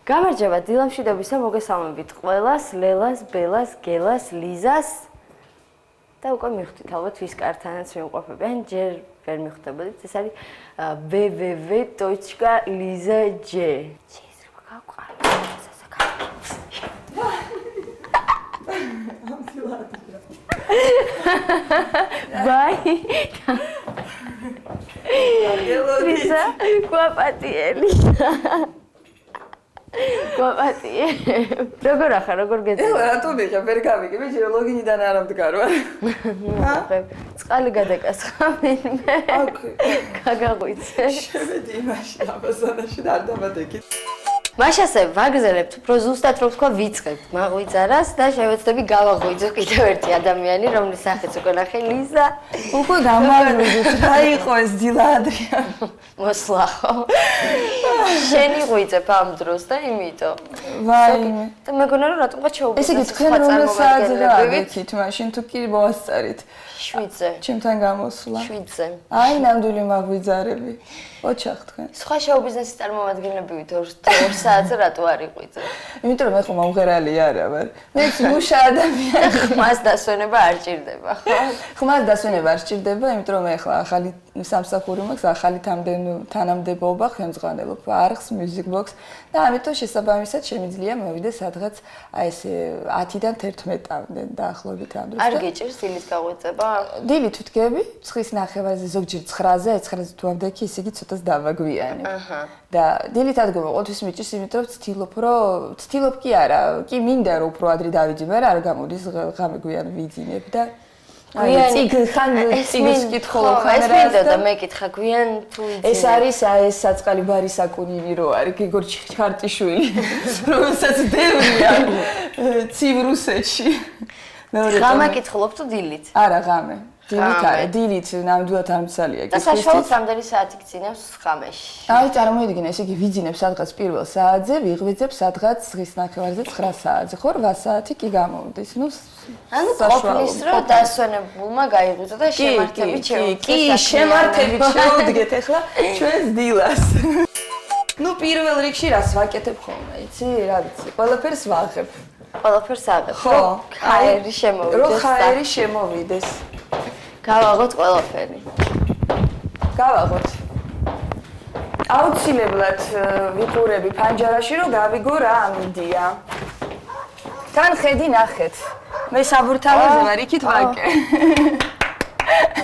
გამარჯობა დილამშვიდობისა მოგესალმებით ყველას, ლელას, ბელას, გელას, ლიზას და უკვე მივხვდით ალბათ ვის კართანაც მივყოფებიან, ჯერ ვერ მივხვდებოდით, ეს არის www.liza.j. შეიძლება გავყარო ბაი ლიზა, გვაპატიელი გვაპატიე. როგორ ახარ, როგორ გეძებ? რატო მიხა, ვერ გავიგე, მე ჯერ ლოგინიდან არ ამდგარ ვარ. წყალი გადაკასხა მე. გაგაღვიცე. შევედი იმაში, აბაზანაში და არ დამატეკით. მაშ ასე ვაგზელებთ, უფრო ზუსტად რო ვთქვა ვიწყებთ მაღვიძარას და შევეცდები გავაღვიძო კიდევ ერთი ადამიანი, რომლის სახეც უკვე ნახე ლიზა. უკვე გამარჯვებთ, რა იყო ეს დილა ადრიან? მოსლა ხო? შენი ღვიძებ ამ დროს და იმითო. ვაიმე. და მეგონა რომ რატომღაც შეუგზავნა. ესე იგი თქვენ რომელ საათზე გავიქით მაშინ თუ კი მოასწარით? 7-ზე. ჩემთან გამოსვლა. 7-ზე. აი ნამდვილი მაღვიძარები. ოჩახ თქვენ. სხვა შოუ-ბიზნესის წარმომადგენლები 2 საათზე რატო არ იყვიძე? იმიტომ რომ მე ხომ აუღერალი არა ვარ. მეც მუშა ადამიანი. ხმას დასვენება არ ჭირდება, ხო? ხმას დასვენება არ ჭირდება, იმიტომ რომ მე ახლა ახალი სამსახური მაქვს, ახალი თანამდებობა ხელმძღვანელობ არხს, Music Box და ამიტომ შესაბამისად შემიძლია მოვიდე სადღაც აი ესე 10-დან 11-მდე დაახლოებით ამ დროს. არ გიჭირს დილით გაღვიძება? დილით ვდგები, 9-ის ნახევარზე, ზოგჯერ 9-ზე, 9-ზე თუ ავდექი, ისე იგი ცოტას დავაგვიანებ. და დილით ადგომა ყოველთვის მიჭირს, იმიტომ რომ ვცდილობ კი არა, კი მინდა რომ უფრო ადრე დავიძინე, მაგრამ არ გამოდის ღამე გვიან ვიძინებ და გვიანი ხან ციგს კითხულობ ხან ეს მინდა და მეკითხა გვიან თუ იძინე. ეს არის ეს საწყალი ბარი საკუნინი რო არის გიგორ ჩხარტიშვილი, რომელსაც დევნია ცივ რუსეთში. ღამე კითხულობ თუ დილით? არა, ღამე. დილით არა, დილით ნამდვილად არ მცალია. და საშუალოდ რამდენი საათი გძინავს ღამეში? აი წარმოიდგინე, ესე იგი ვიძინებ სადღაც პირველ საათზე, ვიღვიძებ სადღაც 9-ის ნახევარზე 9 საათზე, ხო 8 საათი კი გამოვიდეს. ნუ ანუ ყოფნის რომ დასვენებულმა გაიღვიძო და შემართებით შეუდგეთ. კი, შემართებით შეუდგეთ ახლა ჩვენს დილას. ნუ პირველ რიგში რას ვაკეთებ ხოლმე, იცი, რა ვიცი, ყველაფერს ვაღებ. ყველაფერს აღებ. ხო, ხაერი შემოვიდეს. რო ხაერი შემოვიდეს. გავაღოთ ყველაფერი. გავაღოთ. აუცილებლად ვიყურები ფანჯარაში რომ გავიგო რა ამინდია. თან ხედი ნახეთ. მე საბურთალოზე ვარ, იქით ვაკე.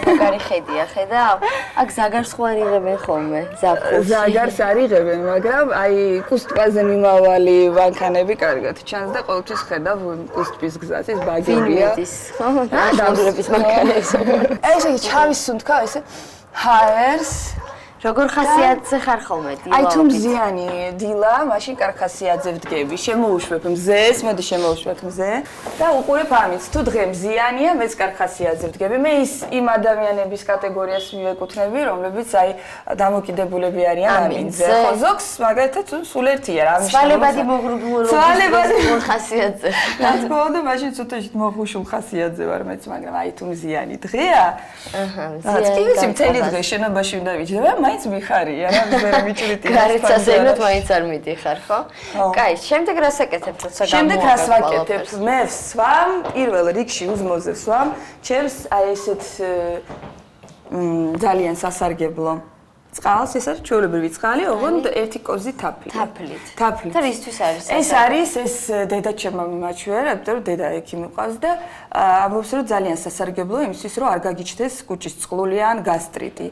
მაგარი ხედია, ხედავ? აქ ზაგარს ხო არ იღებენ ხოლმე, ზაფხულში. ზაგარს არ იღებენ, მაგრამ აი კუსტკაზე მიმავალი ვანქანები კარგად ჩანს და ყოველთვის ხედავ კუსტპის გზას, ეს ბაგებია. ვინმედის, ხო? დაშავების მანქანებს. ესე იგი ჩავისუნთქავ ესე ჰაერს. როგორ ხასიათზე ხარ ხოლმე დილა? აი თუ მზიანი დილა, მაშინ კარგ ხასიათზე ვდგები. შემოუშვებ მზეს, მოდი შემოუშვებ მზე და უყურებ ამით. თუ დღე მზიანია, მეც კარგ ხასიათზე ვდგები. მე იმ ადამიანების კატეგორიას მივეკუთვნები, რომლებიც აი დამოკიდებულები არიან ამინდზე. ხო, ზოგს მაგალითად სულ ერთია რა. ცვალებადი მოღრუბლურობის ხასიათზე. რა თქმა უნდა, მაშინ ცოტაშით მოხუშულ ხასიათზე ვარ მეც, მაგრამ აი თუ მზიანი დღეა. მზიანი. კი ვიცი, მთელი დღე შენობაში უნდა ვიჯდები, მაინც მიხარია რა, ვერ მიჭრიტი. გარეთ მაინც არ მიდიხარ, ხო? კაი, შემდეგ რას აკეთებ, როცა გამოვაგებ? შემდეგ რას ვაკეთებ? მე ვსვამ, პირველ რიგში უზმოზე ვსვამ, ჩემს აი ესეთ ძალიან სასარგებლო წყალს, ეს არის ჩვეულებრივი წყალი, ოღონდ 1 კოზი თაფლით. თაფლით. და რისთვის არის? ეს არის ეს დედაჩემმა მიმაჩვერა, იმიტომ რომ დედა ექიმი მყავს და ამბობს რომ ძალიან სასარგებლოა იმისთვის რომ არ გაგიჩნდეს კუჭის წყლული ან გასტრიტი.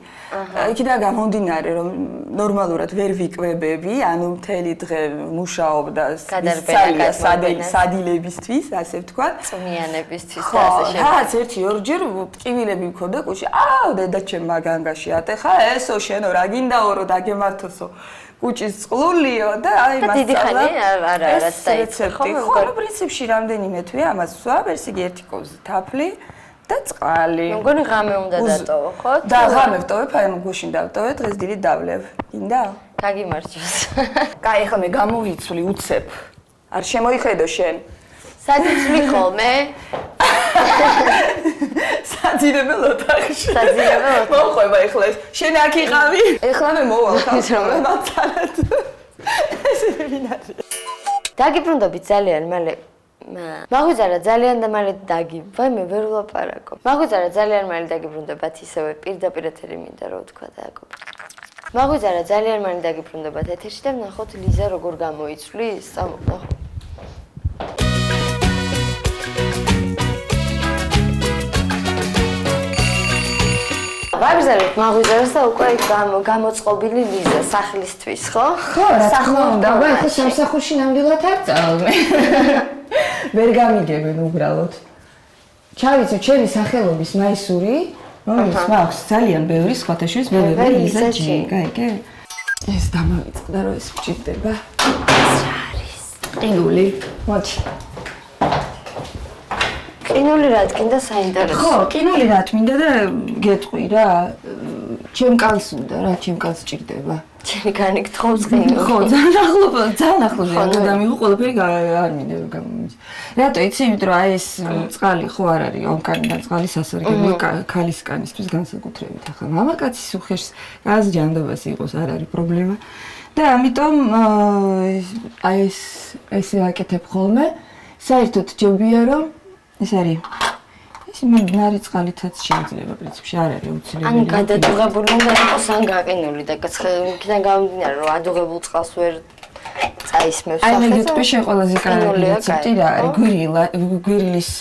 იქიდან გამომდინარე რომ ნორმალურად ვერ ვიკვებები, ანუ მთელი დღე მუშაობ და სადილებისთვის, ასე ვთქვათ. წვნიანებისთვის და ასე შემდეგ. ხა, ერთი-ორჯერ ტკივილები მქონდა კუჭი. აუ, დედაჩემმა განგაში ატეხა, ესო შენო რა გინდაო რომ დაგემართოსო კუჭის წყლულიო და აი მას დიდი ხანი არაც დაიწყე ხო პრინციპში რამდენიმე თვე ამას ვსვამ ეს იგი 1 კოზი თაფლი და წყალი. მე მგონი ღამე უნდა დატოვო, ხო? და ღამე ვტოვებ, აი გუშინ დავტოვე, დღეს დილით დავლევ. გინდა? გაგიმარჯოს. კაი, ახლა მე გამოვიცვლი უცებ. არ შემოიხედო შენ. სადიცვლი ხოლმე? საძინებელ ოთახში. საძინებელ ოთახში. მოყვება ეხლა ეს. შენ აქ იყავი? ეხლა მე მოვალ ხალხს რომ მაცალეთ. ესე ვინ არის? დაგიბრუნდებით ძალიან მალე. მაგვიძარა ძალიან და მალე ვაი მე ვერ ვლაპარაკო. მაგვიძარა ძალიან მალე დაგიბრუნდებათ ისევე პირდაპირ ეთერი მინდა რომ თქვა და აკო. მაგვიძარა ძალიან მალე დაგიბრუნდებათ ეთერში და ვნახოთ ლიზა როგორ გამოიცვლის. წამოყო. ვაგზავნეთ მაგვიძარას და უკვე გამოწყობილი ლიზა სახლისთვის, ხო? ხო, რა თქმა უნდა, ხო სამსახურში ნამდვილად არ წავდე. ვერ გამიგებენ უბრალოდ. ჩავიცე ჩემი სახელობის მაისური, რომელიც მაქვს ძალიან ბევრი სხვათა შორის მე ლიზა ჯი, გაიგე? ეს დამავიწყდა რომ ეს მჭირდება. ეს არის. ყინული, მოდი. ყინული რა თქინდა საინტერესო. ხო, ყინული რა თქინდა და გეტყვი რა. ჩემ კანს უნდა რა, ჩემ კანს ჭირდება. ჩემი კანი გთხოვს ყინული. ხო, ძალიან ახლობლია და მიღო ყველაფერი არ მინდა რომ გამომიძ. რატო იცი, იმიტომ რომ აი ეს წყალი ხო არ არის ონკანიდან წყალი სასარგებლო ქალის კანისთვის განსაკუთრებით. ახლა მამაკაცის უხეშს გაზჯანდობას იყოს არ არის პრობლემა. და ამიტომ აი ესე ვაკეთებ ხოლმე. საერთოდ ჯობია რომ ეს არის ეს მეგნარი წყალითაც შეიძლება პრინციპში არ არის უცილებელი. ან გადადუღებული უნდა იყოს ან გაყინული და იქიდან გამომდინარე რომ ადუღებულ წყალს ვერ წაისმევს აი მე გეტყვი შენ ყველაზე კარგი რეცეპტი რა არის გვირილის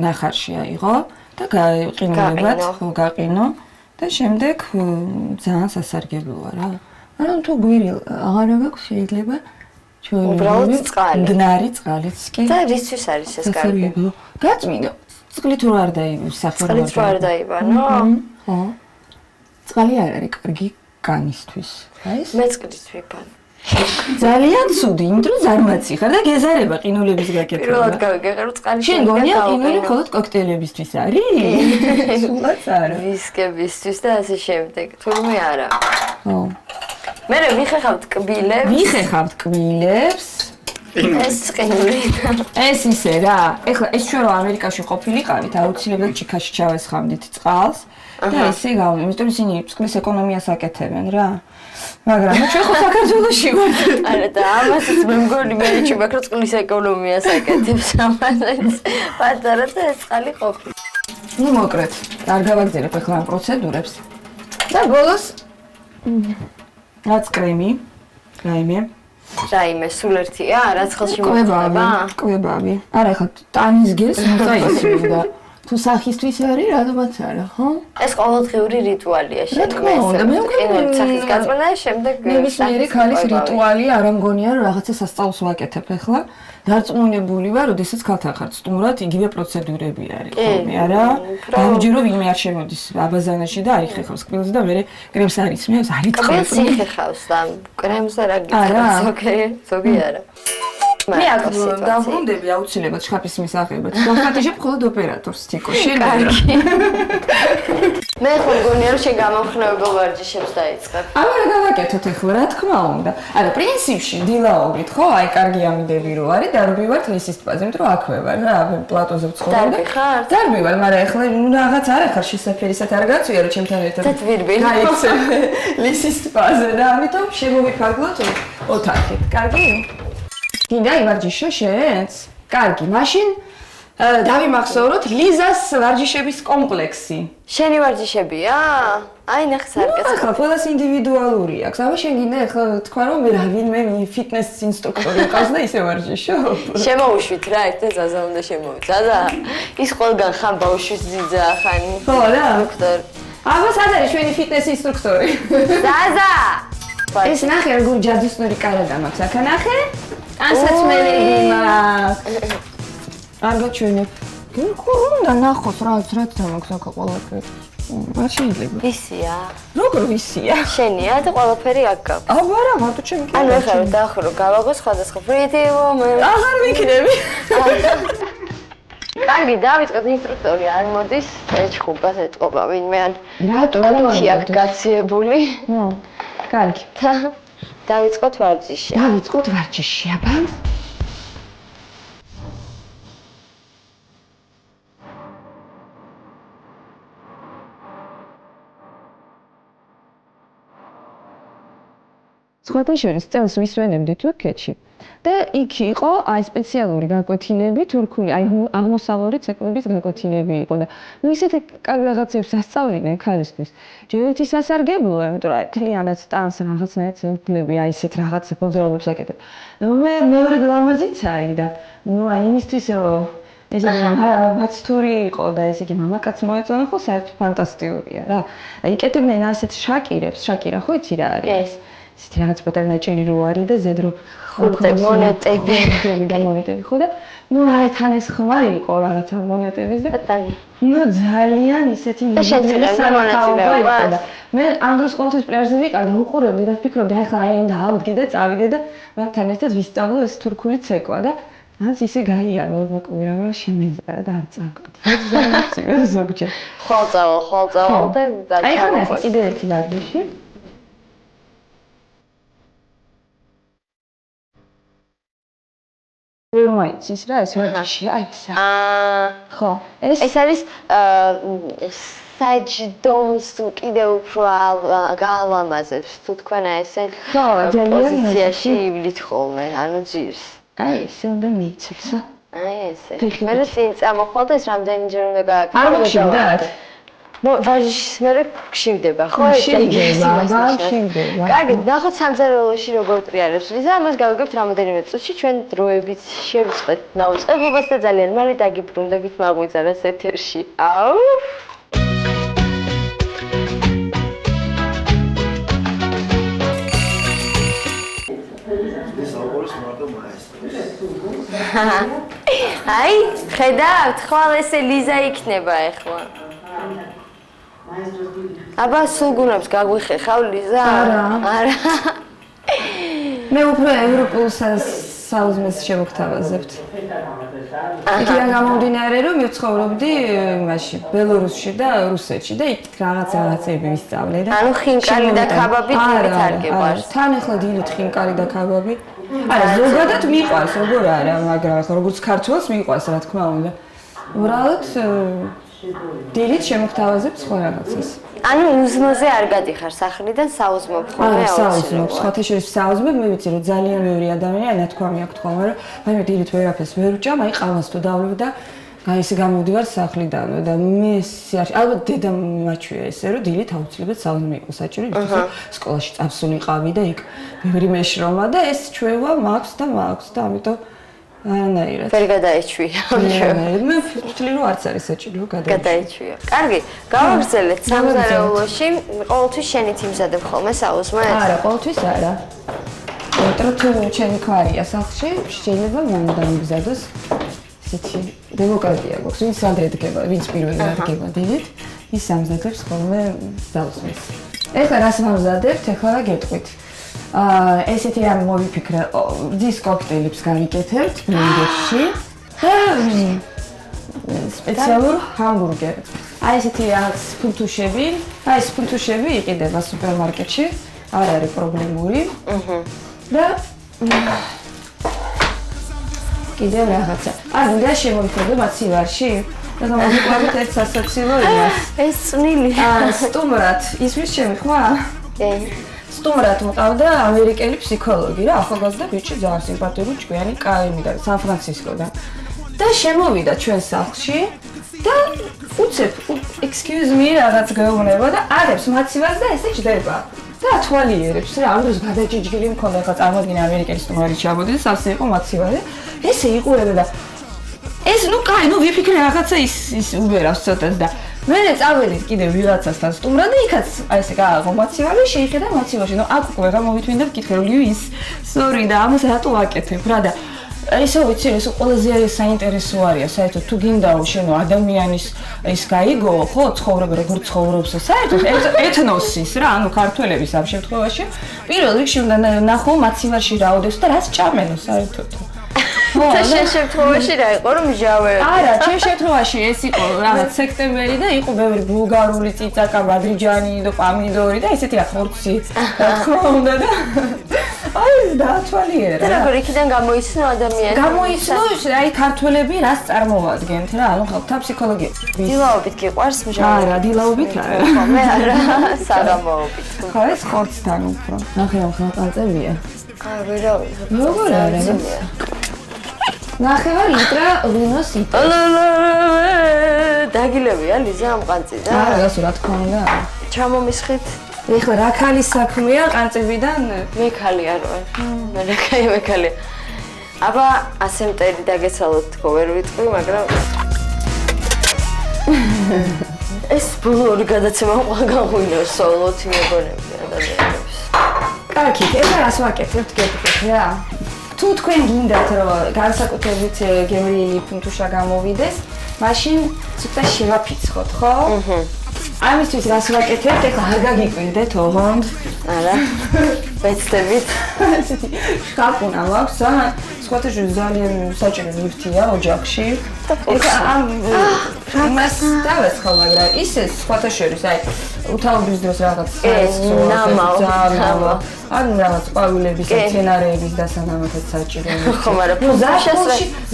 ნახარში აიღო და გაყინულებად გაყინო და შემდეგ ძალიან სასარგებლოა რა. ანუ თუ გვირილ აღარ აქვს შეიძლება უბრალოდ წყალი. მდნარი წყალიც კი. და რისთვის არის ეს კარგი? გაწმინდა. წყლით რო არ დაიბანო. წყლით რო არ დაიბანო? ხო. წყალი არ არის კარგი განისთვის. აი ეს? მე წყლით ვიბანო. ძალიან ცუდი, იმიტომ რომ ზარმაცი ხარ და გეზარება ყინულების გაკეთება. პირველად გავიგე რომ წყალი შენ გონია ყინული მხოლოდ კოქტეილებისთვის არის? სულაც არა. ვისკებისთვის და ასე შემდეგ. თურმე არა. ხო. მე ვიხეხავთ კბილებს. ვიხეხავთ კბილებს. ეს ყინული. ეს ისე რა. ეხლა ეს ჩვენ რომ ამერიკაში ყოფილიყავით, აუცილებლად ჩიქაში ჩავესხამდით წყალს და ესე იმიტომ ისინი წყლის ეკონომიას აკეთებენ რა. მაგრამ ჩვენ ხო საქართველოში ვართ. არა და ამასაც მე მგონი მე ჩუბაქრო წყლის ეკონომიას აკეთებს ამასაც. პატარა და ეს წყალი ყოფილი. ნუ მოკლედ, არ გავაგზავნებ ეხლა ამ პროცედურებს. და ბოლოს რაც კრემი, რაიმე. რაიმე სულ ერთია, რაც ხელში მოხდება? კვებავი. არა ეხლა ტანის გელს უნდა ისმოდა. თუ სახისთვის არის, რადგანაც არა, ხო? ეს ყოველდღიური რიტუალია შენ. რა თქმა უნდა, მე მგონი სახის გაწმენდა შემდეგ ნებისმიერი ქალის რიტუალი არ ამგონია რომ რაღაცა სასწაულს ვაკეთებ ახლა. დარწმუნებული ვარ, როდესაც ქალთან ხარ სტუმრად, იგივე პროცედურები არის ხოლმე, არა? გამიჯერო ვინმე არ შემოდის აბაზანაში და არ იხეხავს კბილს და მე კრემს არ ისმევს, არ იტყვი. კბილს იხეხავს და კრემს რა გიწევს, ზოგი არა. მე აქ დავბრუნდები აუცილებლად შხაპის მისაღებად. ვახატიჟებ მხოლოდ ოპერატორს თიკო, შენ მე ხო მგონია რომ შენ გამომხნევებელ ვარჯიშებს დაიწყებ. არა გავაკეთოთ ახლა, რა თქმა უნდა. არა, პრინციპში დილაობით ხო, აი კარგი ამიდები რო არის, დარბი ვარ ლისის ტბაზე, იმიტომ რომ აქვე ვარ რა, პლატოზე ვცხოვრობ. დარბი ხარ? დარბი ვარ, მაგრამ ახლა რაღაც არ ახარ შესაძლებელად არ გაწვია რომ ჩემთან ერთად. და თვირბი. გაიქცე ლისის ტბაზე და ამიტომ შემოვიფარგლოთ ოთახი. კარგი? გინდა ივარჯიშო შენს? კარგი, მაშინ დავიმახსოვროთ ლიზას ვარჯიშების კომპლექსი. შენი ვარჯიშებია? აი ნახე სარკეცო. ახლა ყველას ინდივიდუალური აქვს. აბა შენ გინდა ახლა თქვა რომ მე რა ვინმე ფიტნეს ინსტრუქტორი ყავს და ისე ვარჯიშო. შემოუშვით რა, ერთ ზაზა უნდა შემოვიდ. ზაზა, ის ყველგან ხან ბავშვის ძიძა ხანი. ხო რა? დოქტორი. აბა სად არის შენი ფიტნეს ინსტრუქტორი? ზაზა! ეს ნახე როგორ ჯადოსნური კარადა მაქვს. აქ ნახე? ანსაცმელები მაქვს. არ გაჩვენებ. ხო, უნდა ნახოთ რაც დამაქვს აქ ყველაფერი. არ შეიძლება. ვისია? როგორ ვისია? შენია და ყველაფერი აქ გაქვს. აბა რა, მარტო ჩემი კი. ანუ ეხლა რომ დაახურო, გავაგო სხვადასხვა pretty woman. აღარ ვიქნები. კარგი, დავიწყოთ ინსტრუქტორი არ მოდის, ეჩხუბას ეთყობა ვინმე ან რატო აქ გაციებული. კარგი. დავიწყოთ ვარჯიში. დავიწყოთ ვარჯიში, აბა. სხვათა შორის წელს ვისვენებდით ვექეთში. და იქ იყო აი სპეციალური გაკვეთილები თურქული, აი აღმოსავლური ცეკვების გაკვეთილები იყო და ნუ ისეთი კარგი რაღაცებს ასწავლდნენ ქალისთვის. ჯერ სასარგებლოა, იმიტომ რომ თლიანად სტანს რაღაცნაირად ვფლები, აი ესეთ რაღაც კონსერვებს აკეთებ. მე მეორე ლამაზიც არის და ნუ აი იმისთვის რომ ეს მაცტური იყო და ესე იგი მამაკაც მოეწონა ხო საერთოდ ფანტასტიკურია რა. აი კეთებდნენ ასეთ შაკირებს, შაკირა ხო იცი რა არის? ისეთი რაღაც პატარა-ნაჭიერი რო არის და ზედ რო ხუთე მონეტები და მონეტები ხო და ნუ აი თან ეს ხმარი იყო რაღაცა მონეტების და ნუ ძალიან ისეთი მონეტები მე ამ დროს ყოველთვის პლაჟზე ვიყავ და უყურებდი და ვფიქრობდი აი ხა აი დავდგე და წავიდე და მათთან ერთად ვისწავლო ეს თურქული ცეკვა და მას ისე გაიარო მოკვირა რომ შემეძარა და არ წაკვდი ზოგჯერ ხოლწავალ და აი ხან ეს კიდე ერთი დარბიში რომაიცის რა ეს ვარჯიში აი ესა ხო ეს არის საჯდომს კიდევ უფრო გაალამაზებს თუ თქვენ ესე პოზიციაში ივლით ხოლმე ანუ ძირს აი ესე უნდა მიცეცო აი ესე მე წინ წამოხვალ და ეს რამდენჯერ უნდა გააკეთო არ მოგშევდათ ვარჯიშის მერე გშივდება ხო გშივდება კარგი ნახოთ სამზარეულოში როგორ ტრიალებს ლიზა ამას გავიგებთ რამოდენიმე წუთში ჩვენ დროებით შევიწყეთ ნაუწყებობას და ძალიან მალე დაგიბრუნდებით მაგვიძარას ეთერში აუ აი ხედავთ ხვალ ესე ლიზა იქნება ახლა აბა სულ გუნებს გაგვიხეხავ ლიზა? არა. მე უფრო ევროპულ საუზმეს შევგთავაზებთ. იქიდან გამომდინარე რომ მივცხოვრობდი მაშინ ბელორუსში და რუსეთში და იქ რაღაცეები ვისწავლე და ანუ ხინკალი და ქაბაბი დილით არ გიყვარს. თან ახლა დილით ხინკალი და ქაბაბი. არა, ზოგადად მიყვარს, როგორ არა, მაგრამ ახლა როგორც ქართველს მიყვარს, რა თქმა უნდა. უბრალოდ დილით შემოგთავაზებ სხვა რაღაცას. ანუ უზმოზე არ გადიხარ სახლიდან საუზმობ ხოლმე საუზმობ, სხვათა შორის საუზმებ, მე ვიცი რომ ძალიან ბევრი ადამიანი ნათქვამი აქვს ხოლმე, რომ მე დილით ვერაფერს ვერ ვჭამ, აი ყავას თუ დავლებ და ისე გამოვდივარ სახლიდან და მე ალბათ დედამ მაჩვია ესე რომ დილით აუცილებლად საუზმე იყო საჭირო, იმიტომ რომ სკოლაში წავსულიყავი და იქ ბევრი მეშრომა და ეს ჩვევა მაქვს და ამიტომ არანაირად. ვერ გადაეჩვია. მე ვთვლი რომ არც არის საჭირო გადაეჩვია. კარგი, გავაგრძელეთ სამზარეულოში, ყოველთვის შენით იმზადებ ხოლმე საუზმეს? არა, ყოველთვის არა. იმიტომ რომ ჩემი ქმარია სახლში, შეიძლება მან დამიგზადოს ისეთი დემოკრატია გვაქვს, ვინც ადრედგება, ვინც პირველი ადგება დილით, ის სამზადებს ხოლმე საუზმეს. ეხლა რას მომზადებთ, ეხლა გეტყვით. ესეთი რამე მოვიფიქრე, ძის კოქტეილებს გავიკეთებთ ბლენდერში და სპეციალურ ჰამბურგერს. აი ესეთი რაღაც ფუნთუშები, აი ეს ფუნთუშები იყიდება სუპერმარკეტში, არ არის პრობლემური. და კიდევ რაღაცა. და შემოვიხედო მაცივარში. და გამოვიყვებით ერთ სასაცილო იმას. ეს წვნილი. სტუმრად, ისმის ჩემი ხმა? სტუმრად მყავდა ამერიკელი ფსიქოლოგი რა, ახალგაზრდა ბიჭი ძალიან სიმპათიური ჭკვიანი კაიმიდან, სან-ფრანცისკოდან. და შემოვიდა ჩვენ სახლში და უცებ, excuse me, რაღაც გაეუბნება და არებს მაცივარს და ესე ჭდება. და ათვალიერებს რა, ამ დროს გადაჭიჭგილი მქონდა, ხა წარმოგიდგენე ამერიკელი სტუმარი ჩამოდის, სავსე იყო მაცივარი. ესე იყურებდა და ეს ნუ ვიფიქრე რაღაცა ის უბერავს ცოტას და მე წავედით კიდე ვიღაცასთან სტუმრად და იქაც აი ესე გააღო მაცივარი შეიხედა მაცივარში. ნუ აქ უკვე გამოვითმინდა ვკითხე რომ ლუის, sorry და ამას რატო ვაკეთებ რა და ისე ვიცი ეს ყველაზე საინტერესო არის საერთოდ თუ გინდაო შენო ადამიანის ის გაიგო ხო ცხოვრება როგორ ცხოვრობს საერთოდ ეთნოსის რა ანუ ქართველების ამ შემთხვევაში პირველ რიგში უნდა ნახო მაცივარში რაოდენს და რას ჭამენო საერთოდ და შენ შემთხვევაში რა იყო რომ ჟავე არა ჩემ შემთხვევაში ეს იყო რაღაც სექტემბერი და იყო ბევრი ბულგარული წიწაკა ბადრიჯანი და პამიდორი და ესეთი რა ხორცი რა თქმა უნდა და აი დაათვალიერა და როგორ იქიდან გამოიცნო ადამიანი გამოიცნო აი ქართველები რას წარმოადგენთ რა ანუ ხალხთა ფსიქოლოგია დილაობით გიყვარს ჟავე არა დილაობით არა მე არა საღამოობით ხო ეს ხორცთან უფრო ნახე ახლა ყალწებია ვერავინ. როგორ არა? ნახევარ ლიტრა ღვინოს იტევს. დაგილებია ლიზა ამ ყანწიდან? არა, გასულ რა თქმა უნდა. ჩამომისხით. ეხლა რა ქალის საქმეა ყანწებიდან? მე ქალი არ ვარ. მე ქალი. აბა ასე მტერი დაგეცალოთ თქო ვერ ვიტყვი, მაგრამ ეს ბოლოური გადაცემა გაღვინოს სოლოთ მეგონები ადამიანებს. კარგი, ეხლა რას ვაკეთებთ გეტყვით რა? თუ თქვენ გინდათ რომ განსაკუთრებით გემრიელი ფუნთუშა გამოვიდეს, მაშინ ცოტა შევაფიცხოთ, ხო? ამისთვის რას ვაკეთებთ? ეხლა არ გაგიკვირდეთ ოღონდ. არა. ვეცდებით. შკაფუნა მაქვს, სხვათა შორის ძალიან საჭირო ლიფტია ოჯახში. ეხლა ამ იმას დავეცხო, მაგრამ ისე სხვათა შორის, აი, უთავობის დროს რაღაც ნამა. ანუ რაღაც ყვავილების, მცენარეების დასანამათად საჭირო. ხო, მაგრამ ფუნთუშას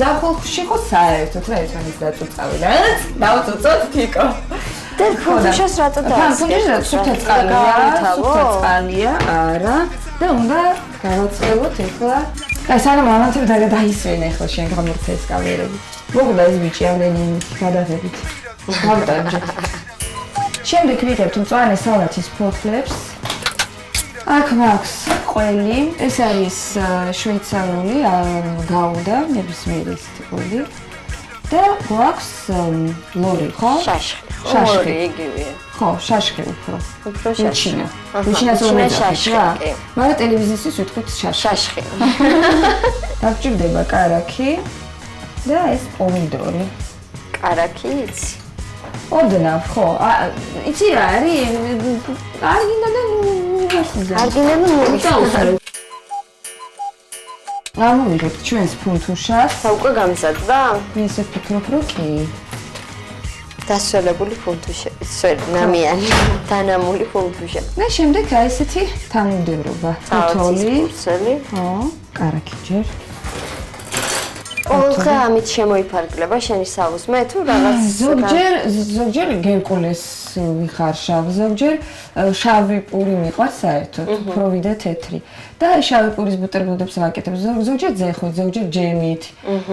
ზაფხულში ხო საერთოდ რა ერთმანეთს დაწუწავი და დავწუწოთ თიკო. და ფუნთუშას რატო ფუნთუშას სუფთა წყალია, არა და უნდა გავაწყელოთ ეხლა. აი სანამ ამათებ დაისვენ ეხლა შენ გამორთეს კავერები. მოგდა ეს ბიჭი ამდენი გადაღებით. გავტანჯე. შემდეგ ვიღებთ მწვანე სალათის ფოთლებს. აქ მაქვს ყველი, ეს არის შვეიცარიული გაუდა, ნებისმიერი ტიპი. და გვაქვს ლორი, ხო? შაშხი იგივეა. ხო, შაშხი უფრო. უფრო შაშხი. უჩინას რომ შაშხი. მაგრამ ტელევიზიისთვის ვიტყვით შაშხი. დაგჭირდება კარაქი და ეს პომიდორი. კარაქი იცი? ოდნავ, ხო. იცი რა არის? არ გინდა და არ გინდა და მოიწაუსარო. გამოვიღებთ ჩვენს ფუნთუშას. უკვე გამიზარდა? ესე ვფიქრობ, რომ კი. დასველებული ფუნთუშები, ნამიანი, დანამული ფუნთუშა. და შემდეგ აი ესეთი თანმიმდევრობა. ფოთოლი. ხო, კარაქი ჯერ. ოღონდ ამით შემოიფარგლება შენი საუზმე თუ რაღაც ზოგჯერ გერკულეს ვიხარ შავი, ზოგჯერ შავი პური მიყვარს საერთოდ, უფრო ვიდრე თეთრი. და აი შავი პურის ბუტერბროდებს ვაკეთებ, ზოგჯერ ძეხოთ, ზოგჯერ ჯემით.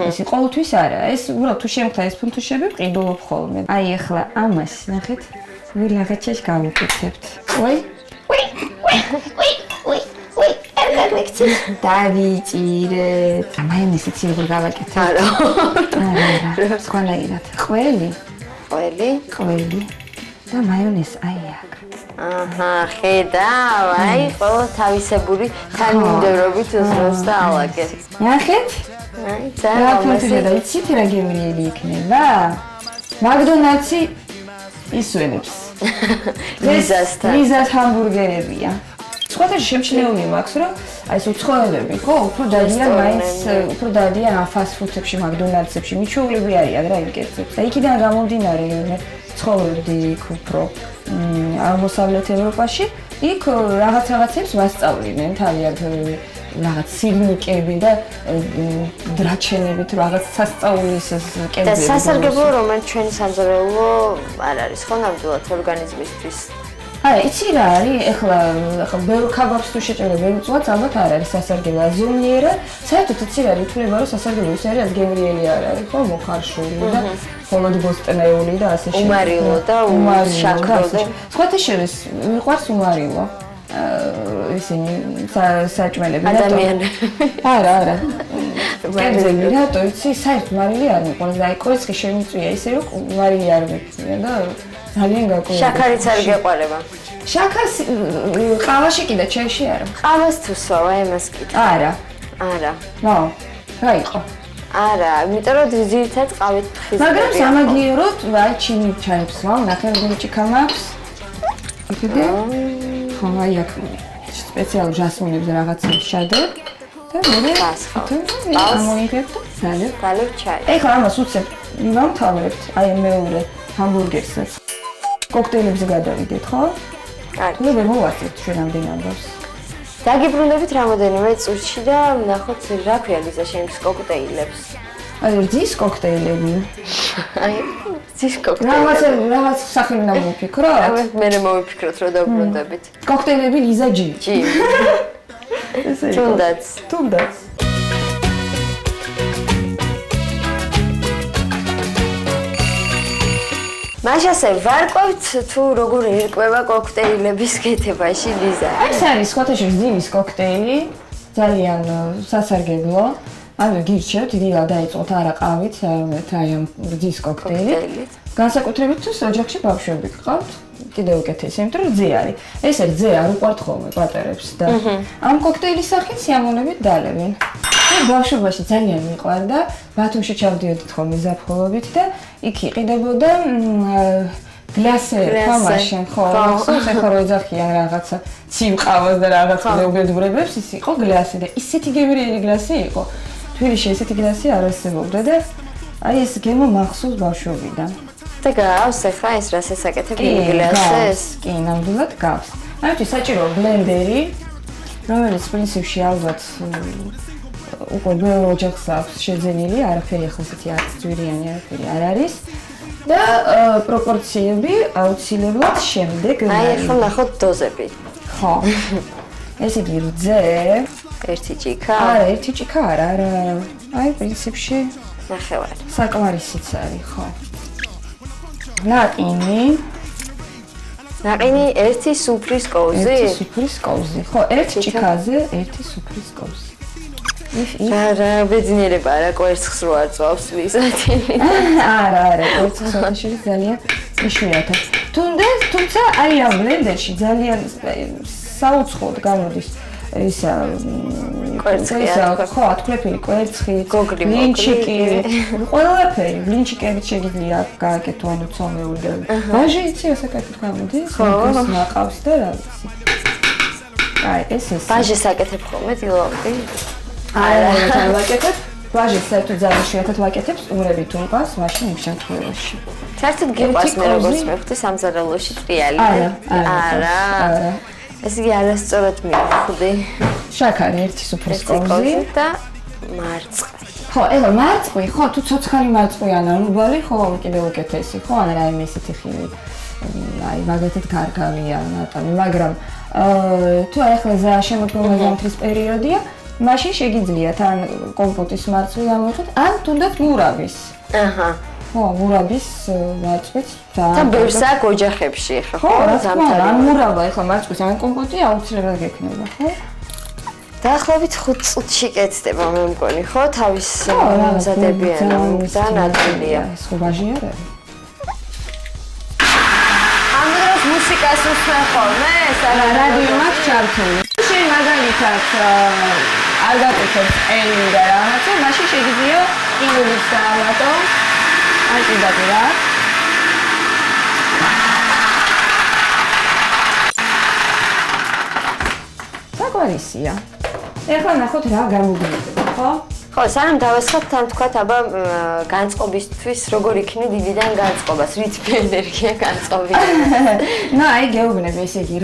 ეს ყოველთვის არა. ეს უბრალოდ თუ შემხდა ეს ფუნთუშები ვყიდულობ ხოლმე. აი ახლა ამას ნახეთ, ვიღაცაში გავუკეთებთ. ой. დავიჭირეთ. მაიონეზით როგორ გავაკეთებ? არა. არა. სხვანაირად. ყველი და მაიონეზ აი აქ. აჰა, ხედავ, აი, ყველა თავისებური თანმიმდევრობით უზრუნოს და ალაგებს. ნახეთ? აი, რა ძალიან ფუნთუშია და იცით რა გემრიელი იქნება? მაკდონალდსი ისვენებს. ლიზას ჰამბურგერებია. სხვათა შემჩნეული მაქვს, რომ აი ეს უცხოელები, ხო, უფრო დადიან მაინც, უფრო დადიან ამ ფასტ-ფუდებში, მაკდონალდსებში, მიჩვეულები არიან რა იმ კერძებს. და იქიდან გამომდინარე, მე ცხოვრობდი იქ უფრო აღმოსავლეთ ევროპაში, იქ რაღაცებს ვასწავლიდნენ თავიანთ რაღაც სიგნიკები და დრაჩენებით რაღაც სასწაულის კერძები. და სასარგებლო რომელიც ჩვენი სამზარეულო არ არის ხო ნამდვილად ორგანიზმისთვის. აი, იცი რა არის? ეხლა ბევრ ქაბაბს თუ შეჭერე, ბევრ წვაც ალბათ არ არის სასარგებლო. ზომიერად, საერთოდ იცი რა არის? ითვლება რომ სასარგებლო ის არის, გემრიელი არ არის, ხო, მოხარშული და მხოლოდ ბოსტნეული და ასე შემდეგ. უმარილო და შაქრო და სხვათა შორის მიყვარს უმარილო. ისინი საჭმელები ადამიანები. არა. კერძები რატო იცი? საერთოდ მარილი არ მიყვარს და აი კოისკი შემიწვია ისე რომ მარილი არ მექცია და ძალიან გაკვირდა. შაქარიც არ გეყარება. შაქარს ყავაში კი და ჩაიში არა. ყავას თუ სვა, იმას კიდე. არა. ნო. რა იყო? არა, იმიტომ რომ ძირითადად ყავით ხის. მაგრამ სამაგიეროდ აი ჩინი ჩაებს ვარ, ნახე როგორი ჩიქა მაქვს. იქიდე? ხო, აი აქ სპეციალურ ჟასმინებს რაღაცებს შადებ და მე ამოიღებ და ძალებ ჩაი. ეხლა ამას უცებ იმავთავებთ, აი მეორე ჰამბურგერსაც. კოქტეილებზე გადავიდეთ, ხო? კარგი. მე ვერ მოვასწრებთ ჩვენ ამდენ ამბავს. დაგიბრუნდებით რამოდენიმე წუთში და ნახოთ რა ქვია ლიზა შენს კოქტეილებს. აი რძის კოქტეილები. აი რძის კოქტეილები. რაღაც სახელი უნდა მოვიფიქროთ? მე მოვიფიქროთ რომ დავბრუნდებით. კოქტეილები ლიზა ჯი. ჯი. ესე იყო. თუნდაც. თუნდაც. მაშინ ასე ვარკვევთ თუ როგორ ერკვევა კოქტეილების კეთებაში ლიზა. ეს არის სხვათაშორის ძილის კოქტეილი, ძალიან სასარგებლო. ანუ გირჩევთ, დილა დაიწყოთ არა ყავით, არამედ აი ამ ძის კოქტეილით. განსაკუთრებით თუ ოჯახში ბავშვები გყავთ, კიდევ უკეთესი, იმიტომ რომ ძე არის. ეს არის ძე არ უყვართ ხოლმე პატერებს და ამ კოქტეილის სახით სიამოვნებით დალებენ. მე ბავშვობაში ძალიან მიყვარდა, ბათუმში ჩავდიოდით ხოლმე ზაფხულობით და იქ იყიდებოდა გლასე თამაშენ ხო, ახსოვს ახლა რო ეძახიან რაღაცა ცივყავას და რაღაც უბედურებებს, ის იყო გლასე და ისეთი გემრიელი გლასე იყო. თბილისში ესეთი გლასე არ არსებობდა და აი ეს გემო მახსოვს ბავშვობიდან. და გავს ახლა ეს რას ესაკეთებია გლასეს? კი, ნამდვილად გავს. ამიტომ საჭიროა ბლენდერი, რომელიც პრინციპში ალბათ უკვე ბევრ ოჯახს აქვს შეძენილი, არაფერი ახლა ესეთი არც ძვირიანი არაფერი არ არის. და პროპორციები აუცილებლად შემდეგ აი ახლა ნახოთ დოზები. ხო. ესე იგი რძე, ერთი ჭიქა, არა, ერთი ჭიქა არა, აი პრინციპში ნახევარი. საკმარისიც არის, ხო. ნაყინი, ერთი სუფრის კოვზი. ერთი სუფრის კოვზი, ხო, ერთ ჭიქაზე ერთი სუფრის კოვზი. რა ბედნიერება რა კვერცხს რო არ წვავს ვიზათი. არა, კვერცხში ძალიან იშვიათად. თუმცა აი ამ ბლენდერში ძალიან საუცხოდ გამოდის ისა კვერცხი, ხო, ათქლეფილი კვერცხი, გოგრი, ბლინჩიკი, ყველაფერი, ბლინჩიკებით შეგიძლია გააკეთო ანუ ცომეული და ვაჟი იცი ასაკეთებ გამოდის, ის ნაყავს და რა ვიცი. აი ეს ვაჟის აკეთებ ხოლმე დილოვი. არა, არ ვაკეთებ. ვაჟი საერთოდ ძალიან შეათად ვაკეთებს, უმრებით უმყავს, მაშინ იმ შემთხვევაში. საერთოდ გიყვარს მე როგორც მივხვდი სამზარეულოში ტრიალი. არა. ეს იგი არასწორად მივხვდი. შაქარი ერთი სუფრის კოვზი და მარწყვი. ხო, ეხლა მარწყვი, ხო, თუ ცოცხალი მარწყვი ან ანუბარი, ხო, კიდევ უკეთესი, ხო, ან რაიმე ესეთი ხილი. აი, მაგათად გარგავია ნატავი, მაგრამ თუ ახლა შემოდგომა ზამთრის პერიოდია, მაშინ შეგიძლიათ ან კომპოტის მარწყვი ამოხოთ, ან თუნდაც მურაბის. აჰა. ხო, მურაბის მარწყვიც და ბევრს აქვს ოჯახებში ახლა, ხო, ზამთარი. ან მურაბა ახლა მარწყვის ან კომპოტი აუცილებლად გექნება, ხო? დაახლოებით 5 წუთში კეთდება მე მგონი, ხო? თავის მომზადებიან, ძალიან ადვილია. ეს ხო ვაჟი არ არის? ამ დროს მუსიკას უსმენ ხოლმე, რადიო მაქვს ჩართული. შენ მაგალითად არ გაკეთებ ელი და რაღაცა, მაშინ შეგიძლია ინულის დაამატო. აი კიდევ რა. საკმარისია. ეხლა ნახოთ რა გამოგვიდება, ხო? ხო, სანამ დავესხათ თან თქვათ, აბა განწყობისთვის როგორ იქნი დიდიდან განწყობას, რითი ენერგია განწყობიდან. ნუ აი გეუბნები, ესე იგი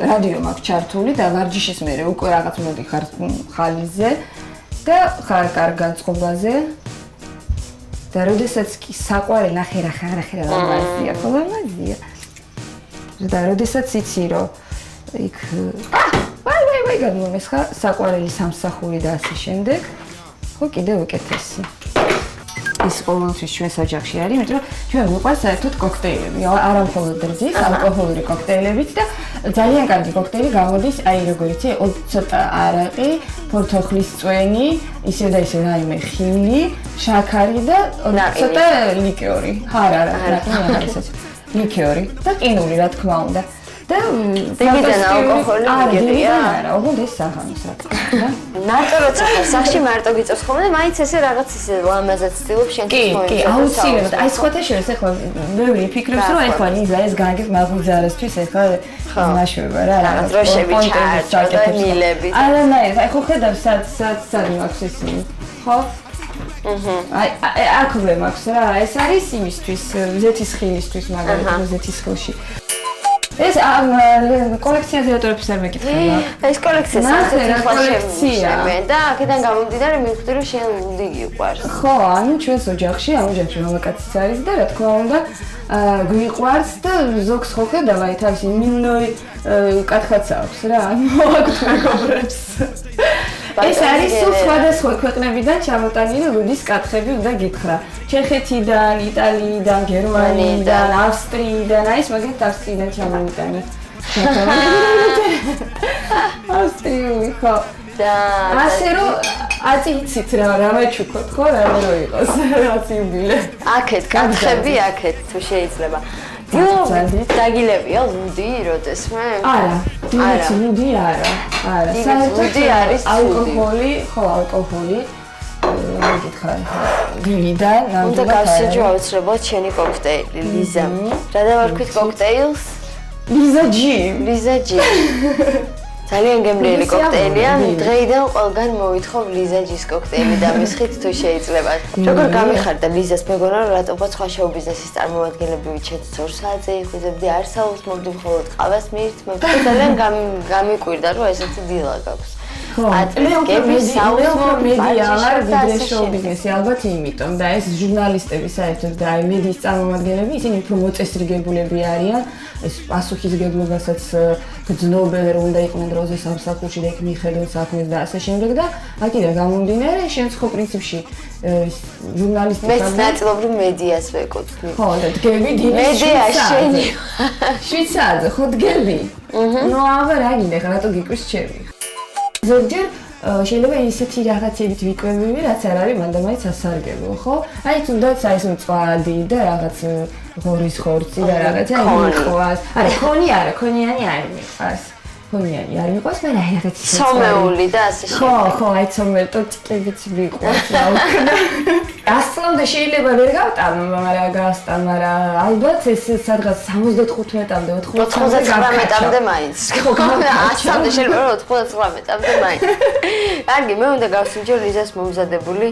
რადიო მაქვს ჩართული და ვარჯიშის მერე უკვე რაღაც მოდიხარ ხალიზე და ხარ კარგ განწყობაზე. და როდესაც კი საყვარელი ნახე რა ლამაზია, ხო ლამაზია. და როდესაც იცი რომ იქ ვაი გამომესხა საყვარელი სამსახური და ასე შემდეგ, ხო კიდევ უკეთესი. ის ყოველთვის ჩვენს ოჯახში არის, იმიტომ რომ ჩვენ გვიყვარს საერთოდ კოქტეილები, არა მხოლოდ რძის, ალკოჰოლური კოქტეილებიც და ძალიან კარგი კოქტეილი გამოდის, აი როგორ იცი, ცოტა არაყი, ფორთოხლის წვენი, ისე და ისე რაიმე ხილი, შაქარი და ცოტა ლიკიორი. არა, ნაყინი არის ეს. ლიკიორი და ყინული, რა თქმა უნდა. და დეგიდან ალკოჰოლი მიგებია? არა, ოღონდ ეს საღამოს რა თქმა უნდა. მარტო როცა ხარ სახში მარტო გიწევს ხოლმე და მაინც ესე რაღაც ისე ლამაზად ცდილობ შენ კი, აუცილებლად. აი სხვათა შორის ახლა ბევრი ფიქრობს რომ ახლა ლიზა ეს განგებ მაგუზარისთვის ახლა მაშვება რა. რაღაც დროშები ჩაარჩა და მილები. არანაირად, აი ხო ხედავ სად მაქვს ისინი. ხო? აი აქვე მაქვს რა, ეს არის იმისთვის, ზეთის ხილისთვის მაგალითად ზეთის ხილში. ეს კოლექციაზე რატოებს არ მეკითხება? ეს კოლექცია ნახე, რა საერთოდ კოლექცია. და აქედან გამომდინარე მივხვდი რომ შენ ლუდი გიყვარს. ხო, ანუ ჩვენს ოჯახში, ამ ოჯახში მამაკაციც არის და რა თქმა უნდა, გვიყვარს და ზოგს ხო ხედავ აი თავისი მინორი კათხაც აქვს რა, მოაქვთ მეგობრებს. ეს არის სულ სხვადასხვა ქვეყნებიდან ჩამოტანილი ლუდის კათხები უნდა გითხრა. ჩეხეთიდან, იტალიიდან, გერმანიიდან, ავსტრიიდან, აი ეს მაგათ ავსტრიიდან ჩამოვიტანე. ავსტრიული ხო. და ასე რომ აწიცით რა მეჩუქოთ ხო რა რო იყოს რაც იუბილე. აქეთ კათხები აქეთ თუ შეიძლება. დაგილებია ლუდი როდესმე? არა, დივიცი ლუდი არა. არა, ლუდი არის ალკოჰოლი, ხო ალკოჰოლი. მოგითხარ. დილიდან უნდა ნამდვილად გავსინჯო აუცილებლად შენი კოქტეილი ლიზა. რა დავარქვით კოქტეილს? ლიზა ჯი. ლიზა ჯი. ძალიან გემრიელი კოქტეილია. დღეიდან ყველგან მოვითხოვ ლიზა ჯის კოქტეილი და მისხით თუ შეიძლება. როგორ გამიხარდა ლიზას მეგონა რომ რატომღაც სხვა შოუ ბიზნესის წარმომადგენლები ვიჩეთ 2 საათზე იხვიძებდი არსაულს მოვდი მხოლოდ ყავას მიირთმევდი. ძალიან გამიკვირდა რომ ესეთი დილა გაქვს. ატლეტიკების საუბრობ მედია არ ვიდრე შოუ ბიზნესი ალბათ იმიტომ და ეს ჟურნალისტები საერთოდ და აი მედიის წარმომადგენლები ისინი უფრო მოწესრიგებულები არიან ეს პასუხისგებლობასაც გძნობენ რომ უნდა იყვნენ დროზე სამსახურში და იქ მიხედონ საქმეს და ასე შემდეგ და აქედან გამომდინარე შენ ხო პრინციპში ჟურნალისტიკა მეც ნაწილობრივ მედიას ვეკუთვნი. ხო და დგები დილის მედია შენი 7 საათზე ხო დგები? ნუ აბა რა გინდა რატო გიკვირს ჩემი ზოგჯერ შეიძლება ისეთი რაღაცებით ვიკვებები, რაც არ არის მანდამაინც სასარგებლო, ხო? აი თუნდაც აი ეს მწვადი და რაღაც ღორის ხორცი და რაღაცა მიყვარს. არა, ქონიანი არ მიყვარს. ქონიანი არ მიყვარს, მაგრამ აი რაღაც ცომეული და ასე შემდეგ. ხო, აი ცომელი ტოტიკებიც მიყვარს, რა ვქნა. ასწლამდე შეიძლება ვერ გავტანო, მაგრამ გასტან, მაგრამ ალბათ ეს სადღაც 75-მდე, 99-მდე მაინც. ხო, 100-მდე შეიძლება 99-მდე მაინც. კარგი, მე უნდა გავსინჯო ლიზას მომზადებული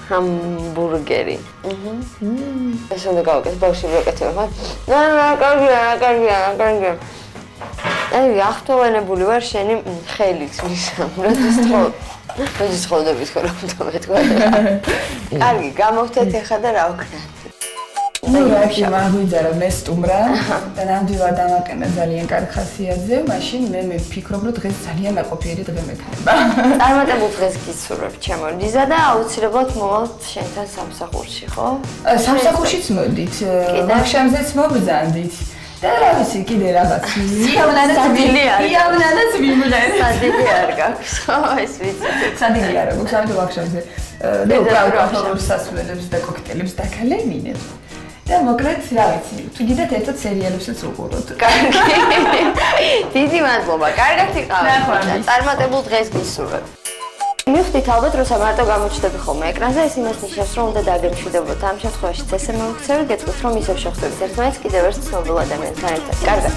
ჰამბურგერი. ეს უნდა გავაკეთო, ბავშვი ვაკეთებ, ხო? კარგია. აი, ახტოვანებული ვარ შენი ხელით მისამ, როდის ხოვდებით ხო რომ თქვა. კარგი, გამოვთეთ ეხა და რა ვქნათ. ნუ რა მაგვიძარა მე სტუმრა და ნამდვილად დამაყენა ძალიან კარგ ხასიათზე, მაშინ მე ვფიქრობ რომ დღეს ძალიან ნაყოფიერი დღე მექნება. წარმატებულ დღეს გისურვებ ჩემო ლიზა და აუცილებლად მოვალთ შენთან სამსახურში, ხო? სამსახურშიც მოდით, ვახშამზეც მობრძანდით. და რა ვიცი, კიდე რაღაც. იავნადაც მიმღერ. სადილი არ გაქვს, ხო, ეს ვიცი. სადილი არ გაქვს, ამიტომ ვახშამზე. და უკრავ სასმელებს და კოქტეილებს დაკალენინებს. და მოკლედ, რა ვიცი, თუ გიდათ ერთად სერიალებსაც უყუროთ. კარგი. დიდი მადლობა. კარგად იყავით. წარმატებულ დღეს გისურვებ. მივხვდით ალბათ, რომ სამარტო გამოჩნდები ხოლმე ეკრანზე, ეს იმას ნიშნავს, რომ უნდა დაგემშვიდობოთ ამ შემთხვევაში ესე მოვიქცევით, გეტყვით, რომ ისევ შევხვდებით ერთმანეთს კიდევ ერთ ცნობილ ადამიანთან ერთად. კარგად.